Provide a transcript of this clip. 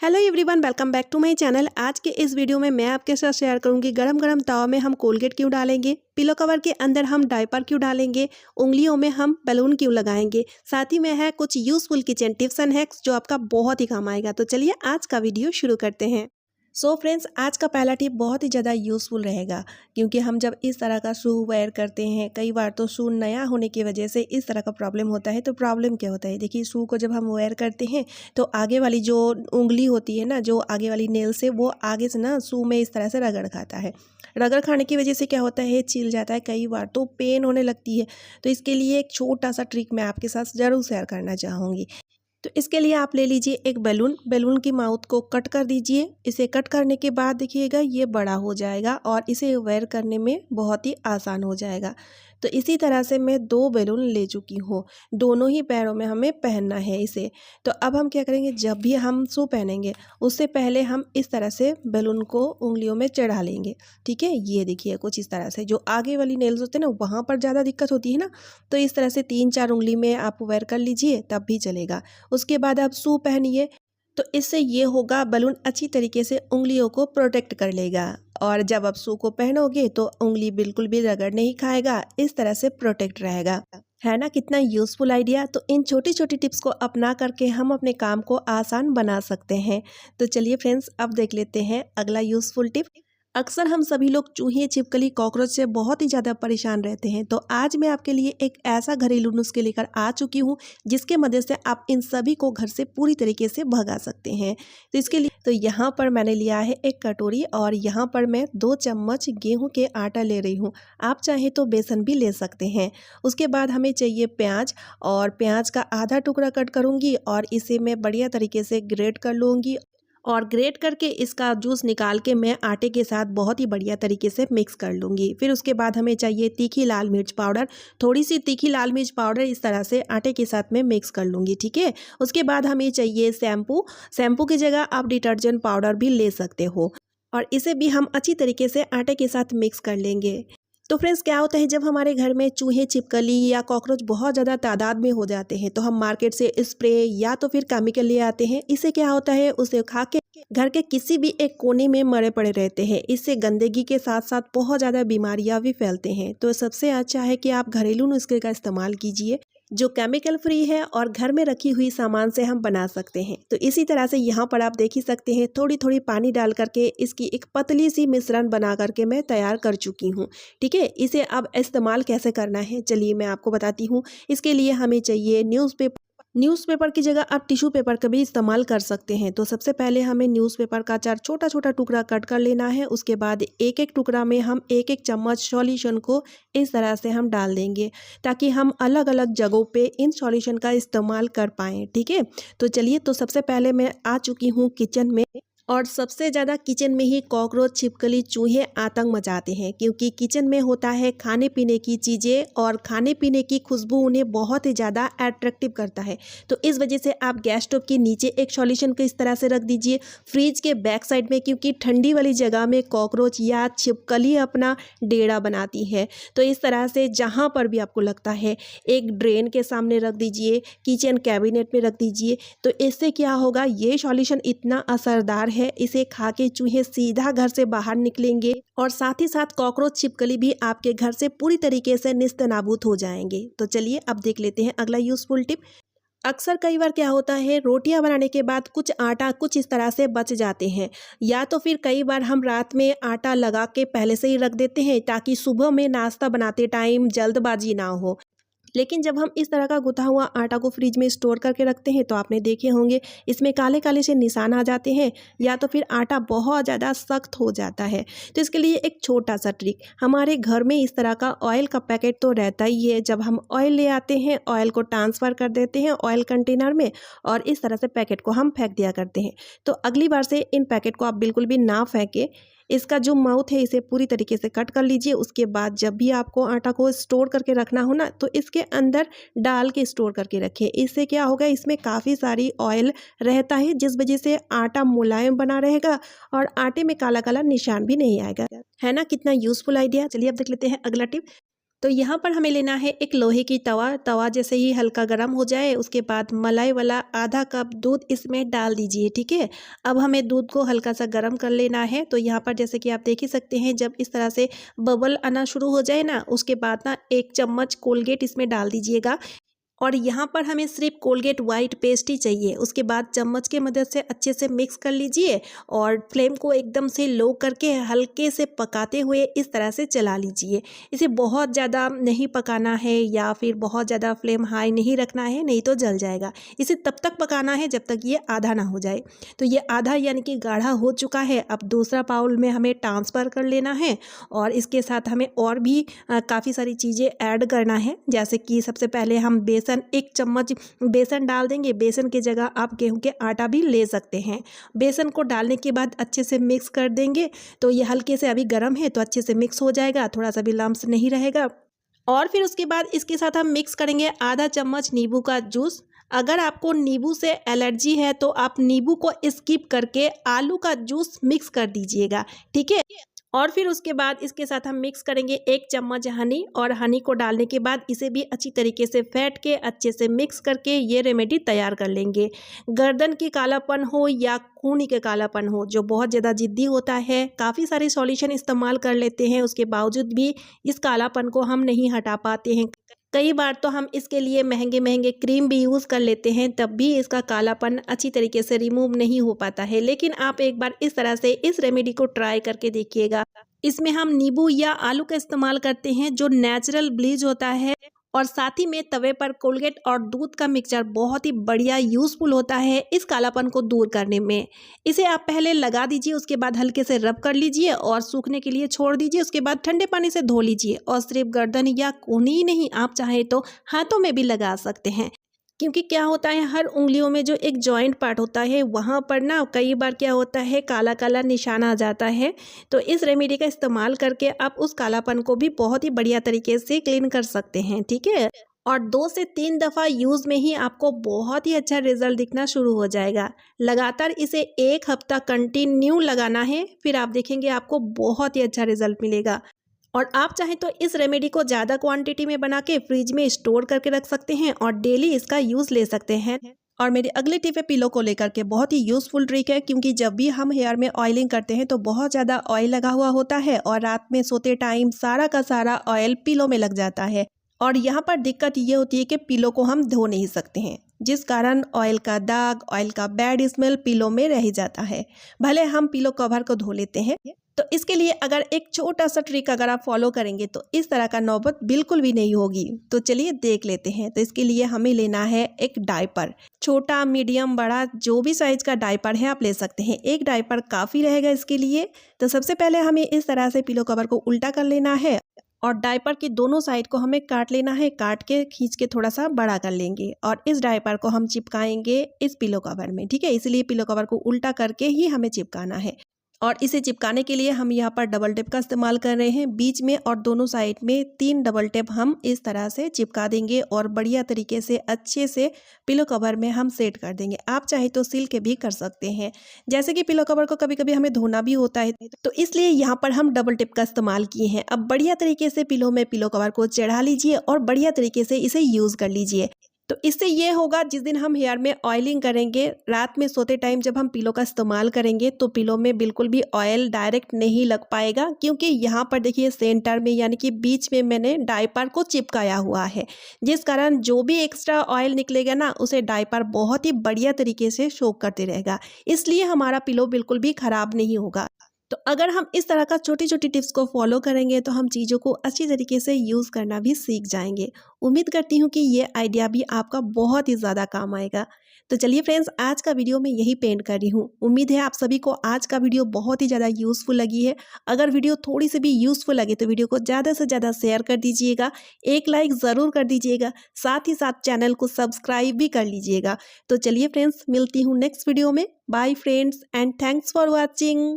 Hello everyone, welcome back to my channel. आज के इस वीडियो में मैं आपके साथ शेयर करूंगी गरम गरम तवा में हम कोलगेट क्यों डालेंगे, पिलो कवर के अंदर हम डायपर क्यों डालेंगे, उंगलियों में हम बैलून क्यों लगाएंगे। साथ ही में है कुछ useful kitchen tips and hacks जो आपका बहुत ही काम आएगा। तो चलिए आज का वीडियो शुरू करते हैं। सो फ्रेंड्स, आज का पहला टिप बहुत ही ज़्यादा यूज़फुल रहेगा, क्योंकि हम जब इस तरह का शू वेयर करते हैं, कई बार तो शू नया होने की वजह से इस तरह का प्रॉब्लम होता है। तो प्रॉब्लम क्या होता है, देखिए शू को जब हम वेयर करते हैं तो आगे वाली जो उंगली होती है ना, जो आगे वाली नेल से वो आगे से ना शू में इस तरह से रगड़ खाता है। रगड़ खाने की वजह से क्या होता है, छिल जाता है, कई बार तो पेन होने लगती है। तो इसके लिए एक छोटा सा ट्रिक मैं आपके साथ ज़रूर शेयर करना चाहूँगी। तो इसके लिए आप ले लीजिए एक बैलून की माउथ को कट कर दीजिए। इसे कट करने के बाद देखिएगा ये बड़ा हो जाएगा और इसे वेयर करने में बहुत ही आसान हो जाएगा। तो इसी तरह से मैं 2 बैलून ले चुकी हूँ, दोनों ही पैरों में हमें पहनना है इसे। तो अब हम क्या करेंगे, जब भी हम शू पहनेंगे उससे पहले हम इस तरह से बैलून को उंगलियों में चढ़ा लेंगे। ठीक है, ये देखिए कुछ इस तरह से, जो आगे वाली नेल्स होते हैं ना वहाँ पर ज़्यादा दिक्कत होती है ना, तो इस तरह से 3-4 उंगली में आप वेयर कर लीजिए तब भी चलेगा। उसके बाद आप शू पहनिए, तो इससे ये होगा बैलून अच्छी तरीके से उंगलियों को प्रोटेक्ट कर लेगा। और जब आप शू को पहनोगे तो उंगली बिल्कुल भी रगड़ नहीं खाएगा, इस तरह से प्रोटेक्ट रहेगा। है ना कितना यूज़फुल आइडिया। तो इन छोटी छोटी टिप्स को अपना करके हम अपने काम को आसान बना सकते हैं। तो चलिए फ्रेंड्स, अब देख लेते हैं अगला यूज़फुल टिप। अक्सर हम सभी लोग चूहे, छिपकली, कॉकरोच से बहुत ही ज़्यादा परेशान रहते हैं। तो आज मैं आपके लिए एक ऐसा घरेलू नुस्खे लेकर आ चुकी हूँ जिसके मदद से आप इन सभी को घर से पूरी तरीके से भगा सकते हैं। तो इसके लिए तो यहाँ पर मैंने लिया है एक कटोरी और यहाँ पर मैं 2 चम्मच गेहूं के आटा ले रही हूँ। आप चाहे तो बेसन भी ले सकते हैं। उसके बाद हमें चाहिए प्याज, और प्याज का आधा टुकड़ा कट करूँगी और इसे मैं बढ़िया तरीके से ग्रेट कर लूँगी। और ग्रेट करके इसका जूस निकाल के मैं आटे के साथ बहुत ही बढ़िया तरीके से मिक्स कर लूँगी। फिर उसके बाद हमें चाहिए तीखी लाल मिर्च पाउडर, थोड़ी सी तीखी लाल मिर्च पाउडर इस तरह से आटे के साथ में मिक्स कर लूँगी। ठीक है, उसके बाद हमें चाहिए शैम्पू की जगह आप डिटर्जेंट पाउडर भी ले सकते हो, और इसे भी हम अच्छी तरीके से आटे के साथ मिक्स कर लेंगे। तो फ्रेंड्स, क्या होता है, जब हमारे घर में चूहे, छिपकली या कॉकरोच बहुत ज़्यादा तादाद में हो जाते हैं तो हम मार्केट से स्प्रे या तो फिर केमिकल ले आते हैं। इससे क्या होता है, उसे खा के घर के किसी भी एक कोने में मरे पड़े रहते हैं। इससे गंदगी के साथ साथ बहुत ज़्यादा बीमारियां भी फैलते हैं। तो सबसे अच्छा है कि आप घरेलू नुस्खे का इस्तेमाल कीजिए जो केमिकल फ्री है और घर में रखी हुई सामान से हम बना सकते हैं। तो इसी तरह से यहाँ पर आप देख ही सकते हैं, थोड़ी थोड़ी पानी डाल करके इसकी एक पतली सी मिश्रण बना करके मैं तैयार कर चुकी हूँ। ठीक है, इसे अब इस्तेमाल कैसे करना है चलिए मैं आपको बताती हूँ। इसके लिए हमें चाहिए न्यूज़पेपर की जगह आप टिश्यू पेपर का भी इस्तेमाल कर सकते हैं। तो सबसे पहले हमें न्यूज़पेपर का 4 छोटा छोटा टुकड़ा कट कर लेना है। उसके बाद एक एक टुकड़ा में हम एक एक चम्मच सॉल्यूशन को इस तरह से हम डाल देंगे, ताकि हम अलग अलग जगहों पे इन सॉल्यूशन का इस्तेमाल कर पाएँ। ठीक है, तो चलिए, तो सबसे पहले मैं आ चुकी हूँ किचन में। और सबसे ज़्यादा किचन में ही कॉकरोच, छिपकली, चूहे आतंक मचाते हैं, क्योंकि किचन में होता है खाने पीने की चीज़ें और खाने पीने की खुशबू उन्हें बहुत ही ज़्यादा अट्रैक्टिव करता है। तो इस वजह से आप गैस स्टोव के नीचे एक सॉल्यूशन को इस तरह से रख दीजिए, फ्रिज के बैक साइड में, क्योंकि ठंडी वाली जगह में कॉकरोच या छिपकली अपना डेरा बनाती है। तो इस तरह से जहाँ पर भी आपको लगता है, एक ड्रेन के सामने रख दीजिए, किचन कैबिनेट में रख दीजिए। तो इससे क्या होगा, ये सॉल्यूशन इतना असरदार है, इसे खा के चूहे सीधा घर से बाहर निकलेंगे और साथ ही साथ कॉकरोच, छिपकली भी आपके घर से पूरी तरीके से निस्तेनाबूद हो जाएंगे। तो चलिए अब देख लेते हैं अगला यूजफुल टिप। अक्सर कई बार क्या होता है, रोटियां बनाने के बाद कुछ आटा कुछ इस तरह से बच जाते हैं, या तो फिर कई बार हम रात में आटा लगा के पहले से ही रख देते हैं ताकि सुबह में नाश्ता बनाते टाइम जल्दबाजी ना हो। लेकिन जब हम इस तरह का गुथा हुआ आटा को फ्रिज में स्टोर करके रखते हैं तो आपने देखे होंगे इसमें काले काले से निशान आ जाते हैं, या तो फिर आटा बहुत ज़्यादा सख्त हो जाता है। तो इसके लिए एक छोटा सा ट्रिक, हमारे घर में इस तरह का ऑयल का पैकेट तो रहता ही है। जब हम ऑयल ले आते हैं, ऑयल को ट्रांसफ़र कर देते हैं ऑयल कंटेनर में और इस तरह से पैकेट को हम फेंक दिया करते हैं। तो अगली बार से इन पैकेट को आप बिल्कुल भी ना फेंकें, इसका जो माउथ है इसे पूरी तरीके से कट कर लीजिए। उसके बाद जब भी आपको आटा को स्टोर करके रखना हो ना, तो इसके अंदर डाल के स्टोर करके रखें। इससे क्या होगा, इसमें काफ़ी सारी ऑयल रहता है जिस वजह से आटा मुलायम बना रहेगा और आटे में काला काला निशान भी नहीं आएगा। है ना कितना यूजफुल आइडिया। चलिए अब देख लेते हैं अगला टिप। तो यहाँ पर हमें लेना है एक लोहे की तवा जैसे ही हल्का गर्म हो जाए उसके बाद मलाई वाला आधा कप दूध इसमें डाल दीजिए। ठीक है, अब हमें दूध को हल्का सा गर्म कर लेना है। तो यहाँ पर जैसे कि आप देख ही सकते हैं, जब इस तरह से बबल आना शुरू हो जाए ना, उसके बाद ना 1 चम्मच कोलगेट इसमें डाल दीजिएगा। और यहाँ पर हमें सिर्फ कोलगेट वाइट पेस्ट ही चाहिए। उसके बाद चम्मच की मदद से अच्छे से मिक्स कर लीजिए और फ्लेम को एकदम से लो करके हल्के से पकाते हुए इस तरह से चला लीजिए। इसे बहुत ज़्यादा नहीं पकाना है या फिर बहुत ज़्यादा फ्लेम हाई नहीं रखना है, नहीं तो जल जाएगा। इसे तब तक पकाना है जब तक ये आधा ना हो जाए। तो ये आधा यानी कि गाढ़ा हो चुका है। अब दूसरा बाउल में हमें ट्रांसफ़र कर लेना है और इसके साथ हमें और भी काफ़ी सारी चीज़ें ऐड करना है। जैसे कि सबसे पहले हम 1 चम्मच बेसन डाल देंगे। बेसन की जगह आप गेहूं के आटा भी ले सकते हैं। बेसन को डालने के बाद अच्छे से मिक्स कर देंगे। तो ये हल्के से अभी गर्म है तो अच्छे से मिक्स हो जाएगा, थोड़ा सा भी लम्स नहीं रहेगा। और फिर उसके बाद इसके साथ हम मिक्स करेंगे आधा चम्मच नींबू का जूस। अगर आपको नींबू से एलर्जी है तो आप नींबू को स्किप करके आलू का जूस मिक्स कर दीजिएगा। ठीक है, और फिर उसके बाद इसके साथ हम मिक्स करेंगे 1 चम्मच हनी। और हनी को डालने के बाद इसे भी अच्छी तरीके से फेंट के अच्छे से मिक्स करके ये रेमेडी तैयार कर लेंगे। गर्दन की कालापन हो या खूनी के कालापन हो, जो बहुत ज़्यादा जिद्दी होता है, काफ़ी सारे सॉल्यूशन इस्तेमाल कर लेते हैं, उसके बावजूद भी इस कालापन को हम नहीं हटा पाते हैं। कई बार तो हम इसके लिए महंगे महंगे क्रीम भी यूज़ कर लेते हैं, तब भी इसका कालापन अच्छी तरीके से रिमूव नहीं हो पाता है। लेकिन आप एक बार इस तरह से इस रेमेडी को ट्राई करके देखिएगा। इसमें हम नींबू या आलू का इस्तेमाल करते हैं, जो नेचुरल ब्लीच होता है। और साथ ही में तवे पर कोलगेट और दूध का मिक्सचर बहुत ही बढ़िया यूज़फुल होता है इस कालापन को दूर करने में। इसे आप पहले लगा दीजिए, उसके बाद हल्के से रब कर लीजिए और सूखने के लिए छोड़ दीजिए। उसके बाद ठंडे पानी से धो लीजिए और सिर्फ गर्दन या कोहनी ही नहीं, आप चाहें तो हाथों में भी लगा सकते हैं। क्योंकि क्या होता है, हर उंगलियों में जो एक जॉइंट पार्ट होता है वहाँ पर ना कई बार क्या होता है, काला काला निशान आ जाता है। तो इस रेमेडी का इस्तेमाल करके आप उस कालापन को भी बहुत ही बढ़िया तरीके से क्लीन कर सकते हैं। ठीक है, और 2 से 3 दफ़ा यूज़ में ही आपको बहुत ही अच्छा रिजल्ट दिखना शुरू हो जाएगा। लगातार इसे 1 हफ्ता कंटिन्यू लगाना है, फिर आप देखेंगे आपको बहुत ही अच्छा रिजल्ट मिलेगा। और आप चाहें तो इस रेमेडी को ज़्यादा क्वांटिटी में बना के फ्रिज में स्टोर करके रख सकते हैं और डेली इसका यूज़ ले सकते हैं। और मेरी अगली टिप है पिलो को लेकर के, बहुत ही यूज़फुल ट्रिक है। क्योंकि जब भी हम हेयर में ऑयलिंग करते हैं तो बहुत ज़्यादा ऑयल लगा हुआ होता है और रात में सोते टाइम सारा का सारा ऑयल पिलो में लग जाता है। और यहाँ पर दिक्कत ये होती है कि पिलो को हम धो नहीं सकते हैं, जिस कारण ऑयल का दाग, ऑयल का बैड स्मेल पिलो में रह जाता है, भले हम पिलो कवर को धो लेते हैं। तो इसके लिए अगर एक छोटा सा ट्रिक अगर आप फॉलो करेंगे तो इस तरह का नौबत बिल्कुल भी नहीं होगी। तो चलिए देख लेते हैं। तो इसके लिए हमें लेना है एक डायपर, छोटा, मीडियम, बड़ा, जो भी साइज का डायपर है आप ले सकते हैं। एक डायपर काफ़ी रहेगा इसके लिए। तो सबसे पहले हमें इस तरह से पिलो कवर को उल्टा कर लेना है और डायपर के दोनों साइड को हमें काट लेना है। काट के खींच के थोड़ा सा बड़ा कर लेंगे और इस डायपर को हम चिपकाएंगे इस पिलो कवर में। ठीक है, इसलिए पिलो कवर को उल्टा करके ही हमें चिपकाना है। और इसे चिपकाने के लिए हम यहाँ पर डबल टेप का इस्तेमाल कर रहे हैं। बीच में और दोनों साइड में 3 डबल टेप हम इस तरह से चिपका देंगे और बढ़िया तरीके से अच्छे से पिलो कवर में हम सेट कर देंगे। आप चाहे तो सिल के भी कर सकते हैं। जैसे कि पिलो कवर को कभी कभी हमें धोना भी होता है, तो इसलिए यहाँ पर हम डबल टेप का इस्तेमाल किए हैं। अब बढ़िया तरीके से पिलो में पिलो कवर को चढ़ा लीजिए और बढ़िया तरीके से इसे यूज़ कर लीजिए। तो इससे ये होगा, जिस दिन हम हेयर में ऑयलिंग करेंगे, रात में सोते टाइम जब हम पिलो का इस्तेमाल करेंगे तो पिलो में बिल्कुल भी ऑयल डायरेक्ट नहीं लग पाएगा। क्योंकि यहाँ पर देखिए सेंटर में यानी कि बीच में मैंने डायपर को चिपकाया हुआ है, जिस कारण जो भी एक्स्ट्रा ऑयल निकलेगा ना उसे डायपर बहुत ही बढ़िया तरीके से सोक करते रहेगा। इसलिए हमारा पिलो बिल्कुल भी ख़राब नहीं होगा। तो अगर हम इस तरह का छोटी छोटी टिप्स को फॉलो करेंगे तो हम चीज़ों को अच्छी तरीके से यूज़ करना भी सीख जाएंगे। उम्मीद करती हूँ कि ये आइडिया भी आपका बहुत ही ज़्यादा काम आएगा। तो चलिए फ्रेंड्स, आज का वीडियो मैं यही पेंट कर रही हूँ। उम्मीद है आप सभी को आज का वीडियो बहुत ही ज़्यादा यूज़फुल लगी है। अगर वीडियो थोड़ी सी भी यूज़फुल लगे तो वीडियो को ज़्यादा से ज़्यादा शेयर कर दीजिएगा, एक लाइक ज़रूर कर दीजिएगा, साथ ही साथ चैनल को सब्सक्राइब भी कर लीजिएगा। तो चलिए फ्रेंड्स, मिलती हूँ नेक्स्ट वीडियो में। Bye friends and thanks for watching.